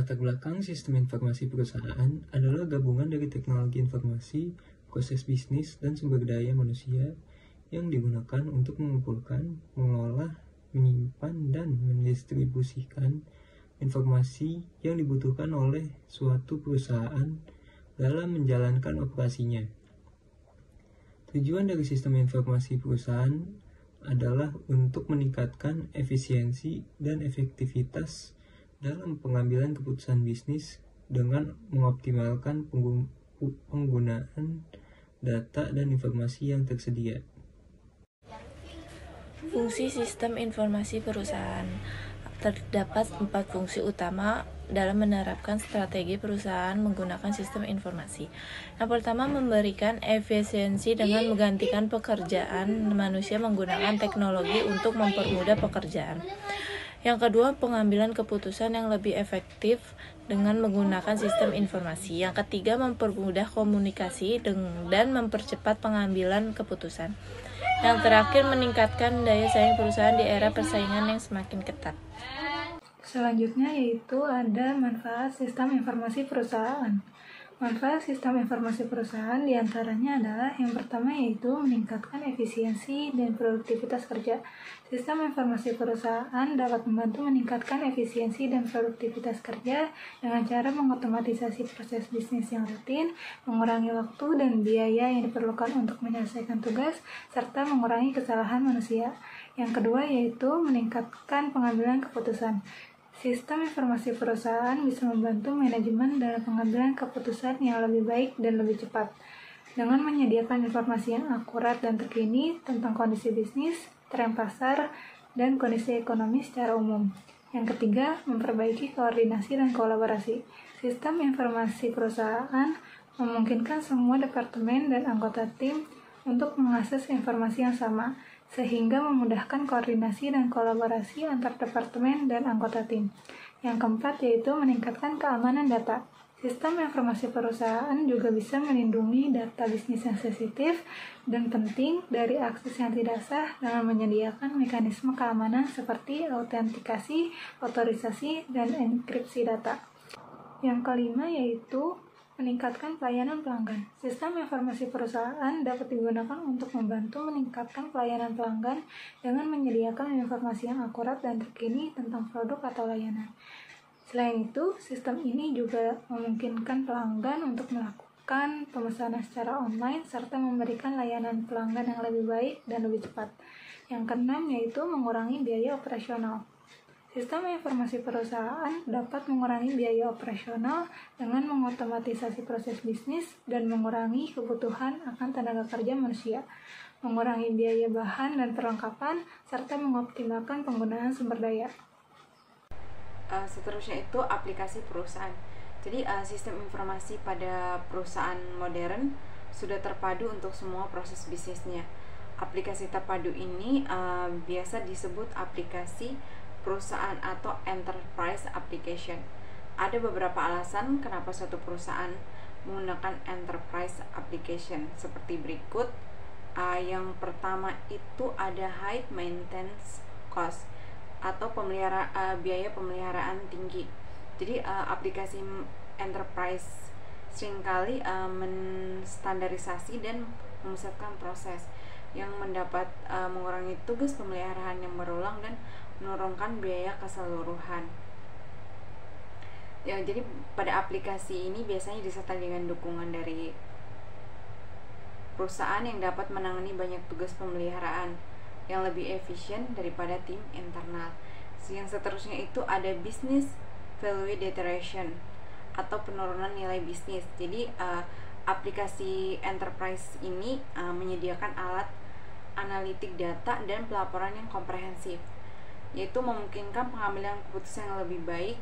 Latar belakang sistem informasi perusahaan adalah gabungan dari teknologi informasi, proses bisnis, dan sumber daya manusia yang digunakan untuk mengumpulkan, mengolah, menyimpan, dan mendistribusikan informasi yang dibutuhkan oleh suatu perusahaan dalam menjalankan operasinya. Tujuan dari sistem informasi perusahaan adalah untuk meningkatkan efisiensi dan efektivitas dalam pengambilan keputusan bisnis dengan mengoptimalkan penggunaan data dan informasi yang tersedia. Fungsi sistem informasi perusahaan. Terdapat 4 fungsi utama dalam menerapkan strategi perusahaan menggunakan sistem informasi. Yang pertama, memberikan efisiensi dengan menggantikan pekerjaan manusia menggunakan teknologi untuk mempermudah pekerjaan. Yang kedua, pengambilan keputusan yang lebih efektif dengan menggunakan sistem informasi. Yang ketiga, mempermudah komunikasi dan mempercepat pengambilan keputusan. Yang terakhir, meningkatkan daya saing perusahaan di era persaingan yang semakin ketat. Selanjutnya yaitu ada manfaat sistem informasi perusahaan. Manfaat sistem informasi perusahaan diantaranya adalah yang pertama yaitu meningkatkan efisiensi dan produktivitas kerja. Sistem informasi perusahaan dapat membantu meningkatkan efisiensi dan produktivitas kerja dengan cara mengotomatisasi proses bisnis yang rutin, mengurangi waktu dan biaya yang diperlukan untuk menyelesaikan tugas, serta mengurangi kesalahan manusia. Yang kedua yaitu meningkatkan pengambilan keputusan. Sistem informasi perusahaan bisa membantu manajemen dalam pengambilan keputusan yang lebih baik dan lebih cepat. Dengan menyediakan informasi yang akurat dan terkini tentang kondisi bisnis, tren pasar, dan kondisi ekonomi secara umum. Yang ketiga, memperbaiki koordinasi dan kolaborasi. Sistem informasi perusahaan memungkinkan semua departemen dan anggota tim untuk mengakses informasi yang sama, sehingga memudahkan koordinasi dan kolaborasi antar departemen dan anggota tim. Yang keempat yaitu meningkatkan keamanan data. Sistem informasi perusahaan juga bisa melindungi data bisnis yang sensitif dan penting dari akses yang tidak sah dengan menyediakan mekanisme keamanan seperti autentikasi, otorisasi, dan enkripsi data. Yang kelima yaitu meningkatkan pelayanan pelanggan. Sistem informasi perusahaan dapat digunakan untuk membantu meningkatkan pelayanan pelanggan dengan menyediakan informasi yang akurat dan terkini tentang produk atau layanan. Selain itu, sistem ini juga memungkinkan pelanggan untuk melakukan pemesanan secara online serta memberikan layanan pelanggan yang lebih baik dan lebih cepat. Yang keenam yaitu mengurangi biaya operasional. Sistem informasi perusahaan dapat mengurangi biaya operasional dengan mengotomatisasi proses bisnis dan mengurangi kebutuhan akan tenaga kerja manusia, mengurangi biaya bahan dan perlengkapan, serta mengoptimalkan penggunaan sumber daya. Seterusnya itu aplikasi perusahaan. Jadi sistem informasi pada perusahaan modern sudah terpadu untuk semua proses bisnisnya. Aplikasi terpadu ini biasa disebut aplikasi perusahaan atau enterprise application. Ada beberapa alasan kenapa suatu perusahaan menggunakan enterprise application seperti berikut. Yang pertama itu ada high maintenance cost atau biaya pemeliharaan tinggi. Jadi aplikasi enterprise seringkali menstandarisasi dan memusatkan proses yang mengurangi tugas pemeliharaan yang berulang dan menurunkan biaya keseluruhan. Ya, jadi pada aplikasi ini biasanya disertai dengan dukungan dari perusahaan yang dapat menangani banyak tugas pemeliharaan yang lebih efisien daripada tim internal. Yang seterusnya itu ada business value deterioration atau penurunan nilai bisnis. Jadi aplikasi enterprise ini menyediakan alat analitik data dan pelaporan yang komprehensif, yaitu memungkinkan pengambilan keputusan yang lebih baik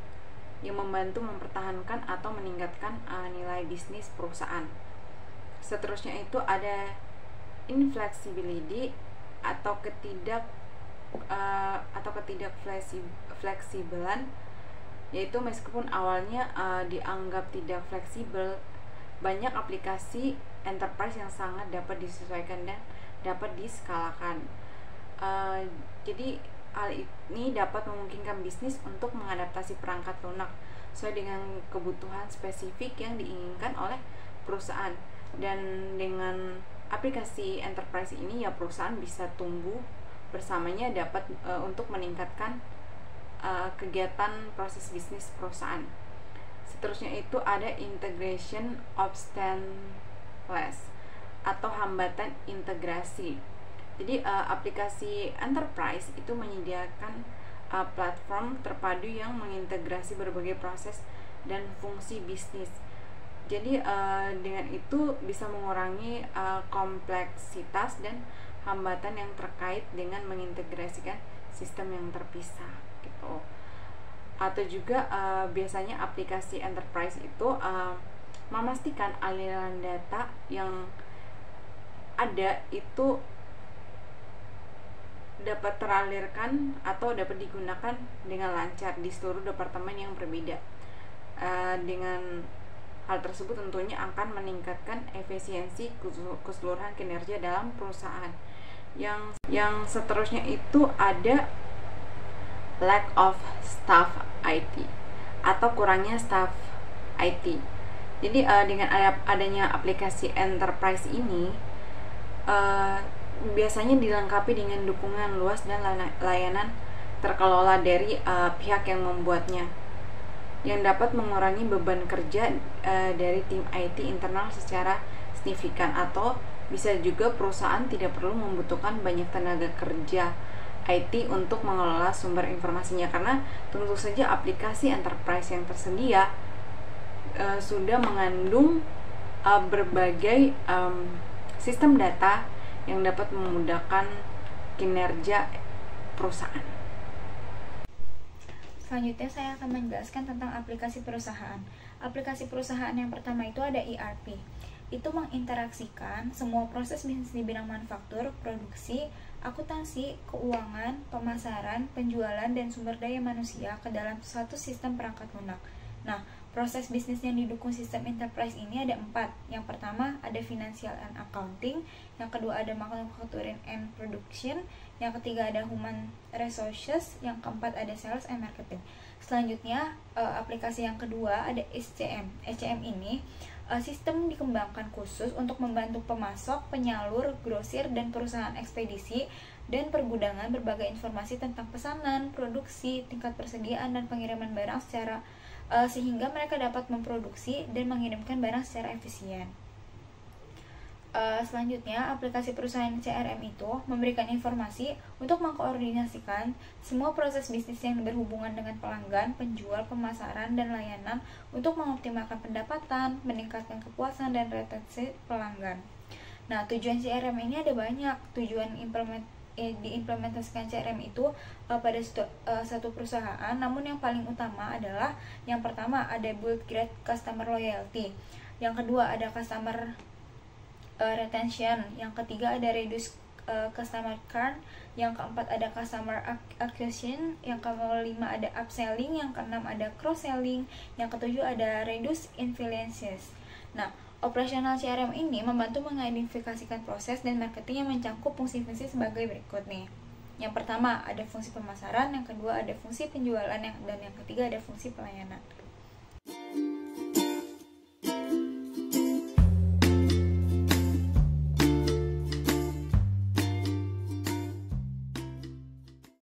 yang membantu mempertahankan atau meningkatkan nilai bisnis perusahaan. Seterusnya itu ada inflexibility atau fleksibelan, yaitu meskipun awalnya dianggap tidak fleksibel, banyak aplikasi enterprise yang sangat dapat disesuaikan dan dapat diskalakan. Jadi hal ini dapat memungkinkan bisnis untuk mengadaptasi perangkat lunak sesuai dengan kebutuhan spesifik yang diinginkan oleh perusahaan. Dan dengan aplikasi enterprise ini ya perusahaan bisa tumbuh bersamanya dapat untuk meningkatkan kegiatan proses bisnis perusahaan. Seterusnya itu ada integration obstacles atau hambatan integrasi. Jadi aplikasi enterprise itu menyediakan platform terpadu yang mengintegrasi berbagai proses dan fungsi bisnis. Jadi dengan itu bisa mengurangi kompleksitas dan hambatan yang terkait dengan mengintegrasikan sistem yang terpisah gitu. Atau juga biasanya aplikasi enterprise itu memastikan aliran data yang ada itu dapat teralirkan atau dapat digunakan dengan lancar di seluruh departemen yang berbeda. Dengan hal tersebut tentunya akan meningkatkan efisiensi keseluruhan kinerja dalam perusahaan. Yang seterusnya itu ada lack of staff IT atau kurangnya staff IT. Jadi dengan adanya aplikasi enterprise ini biasanya dilengkapi dengan dukungan luas dan layanan terkelola dari pihak yang membuatnya, yang dapat mengurangi beban kerja dari tim IT internal secara signifikan. Atau bisa juga perusahaan tidak perlu membutuhkan banyak tenaga kerja IT untuk mengelola sumber informasinya, karena tentu saja aplikasi enterprise yang tersedia sudah mengandung berbagai sistem data yang dapat memudahkan kinerja perusahaan. Selanjutnya saya akan menjelaskan tentang aplikasi perusahaan. Aplikasi perusahaan yang pertama itu ada ERP. Itu menginteraksikan semua proses bisnis di bidang manufaktur, produksi, akuntansi, keuangan, pemasaran, penjualan, dan sumber daya manusia ke dalam suatu sistem perangkat lunak. Nah, proses bisnis yang didukung sistem enterprise ini ada 4. Yang pertama ada financial and accounting, yang kedua ada manufacturing and production, yang ketiga ada human resources, yang keempat ada sales and marketing. Selanjutnya aplikasi yang kedua ada SCM. SCM ini sistem dikembangkan khusus untuk membantu pemasok, penyalur, grosir, dan perusahaan ekspedisi dan pergudangan berbagai informasi tentang pesanan, produksi, tingkat persediaan, dan pengiriman barang secara sehingga mereka dapat memproduksi dan mengirimkan barang secara efisien. Selanjutnya, aplikasi perusahaan CRM itu memberikan informasi untuk mengkoordinasikan semua proses bisnis yang berhubungan dengan pelanggan, penjual, pemasaran, dan layanan untuk mengoptimalkan pendapatan, meningkatkan kepuasan, dan retensi pelanggan. Nah, tujuan CRM ini ada banyak. Tujuan diimplementasikan CRM itu pada satu perusahaan, namun yang paling utama adalah yang pertama ada build great customer loyalty, yang kedua ada customer retention, yang ketiga ada reduce customer churn, yang keempat ada customer acquisition, yang kelima ada upselling, yang keenam ada cross selling, yang ketujuh ada reduce influences. Nah, operasional CRM ini membantu mengidentifikasikan proses dan marketing yang mencakup fungsi-fungsi sebagai berikut nih. Yang pertama ada fungsi pemasaran, yang kedua ada fungsi penjualan, dan yang ketiga ada fungsi pelayanan.